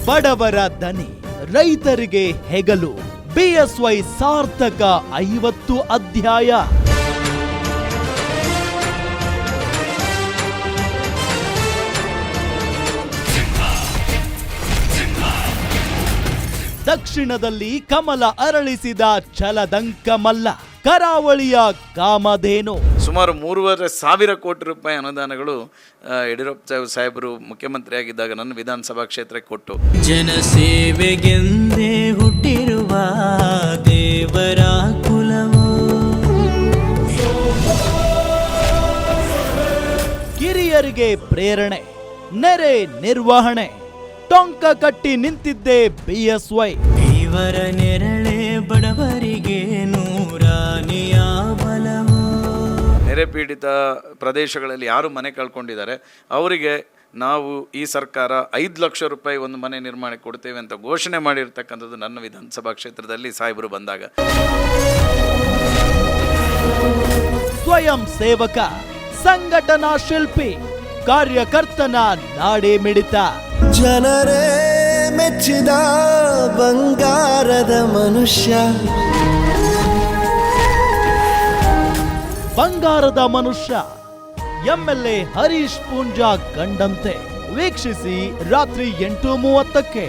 ಬಡವರ ದನಿ, ರೈತರಿಗೆ ಹೆಗಲು. ಬಿಎಸ್ವೈ ಸಾರ್ಥಕ 50 ಅಧ್ಯಾಯ. ದಕ್ಷಿಣದಲ್ಲಿ ಕಮಲ ಅರಳಿಸಿದ ಛಲದಂಕ ಮಲ್ಲ, ಕರಾವಳಿಯ ಕಾಮಧೇನು. ಸುಮಾರು 3,500 ಕೋಟಿ ರೂಪಾಯಿ ಅನುದಾನಗಳು ಯಡಿಯೂರಪ್ಪ ಸಾಹೇಬರು ಮುಖ್ಯಮಂತ್ರಿ ಆಗಿದ್ದಾಗ ನನ್ನ ವಿಧಾನಸಭಾ ಕ್ಷೇತ್ರಕ್ಕೆ ಕೊಟ್ಟು, ಜನಸೇವೆಗೆಂದೇ ಹುಟ್ಟಿರುವ ದೇವರ ಕುಲವೋ. ಕಿರಿಯರಿಗೆ ಪ್ರೇರಣೆ, ನೆರೆ ನಿರ್ವಹಣೆ, ಟೊಂಕ ಕಟ್ಟಿ ನಿಂತಿದ್ದೇ ಬಿಎಸ್ವೈ. ಇವರ ನೆರಳೆ ಬಡವರಿಗೆ ನೂರಾನಿಯ ಬಲವೋ. ನೆರೆ ಪೀಡಿತ ಪ್ರದೇಶಗಳಲ್ಲಿ ಯಾರು ಮನೆ ಕಳ್ಕೊಂಡಿದ್ದಾರೆ ಅವರಿಗೆ ನಾವು ಈ ಸರ್ಕಾರ 5 ಲಕ್ಷ ರೂಪಾಯಿ ಒಂದು ಮನೆ ನಿರ್ಮಾಣ ಕೊಡ್ತೇವೆ ಅಂತ ಘೋಷಣೆ ಮಾಡಿರ್ತಕ್ಕಂಥದ್ದು ನನ್ನ ವಿಧಾನಸಭಾ ಕ್ಷೇತ್ರದಲ್ಲಿ ಸಾಹೇಬರು ಬಂದಾಗ. ಸ್ವಯಂ ಸೇವಕ, ಸಂಘಟನಾ ಶಿಲ್ಪಿ, ಕಾರ್ಯಕರ್ತನ ನಾಡಿ ಮಿಡಿತ. ಜನರೇ ಮೆಚ್ಚಿದ ಬಂಗಾರದ ಮನುಷ್ಯ. ಬಂಗಾರದ ಮನುಷ್ಯ ಎಂಎಲ್ಎ ಹರೀಶ್ ಪೂಂಜಾ ಕಂಡಂತೆ. ವೀಕ್ಷಿಸಿ ರಾತ್ರಿ 8:30ಕ್ಕೆ.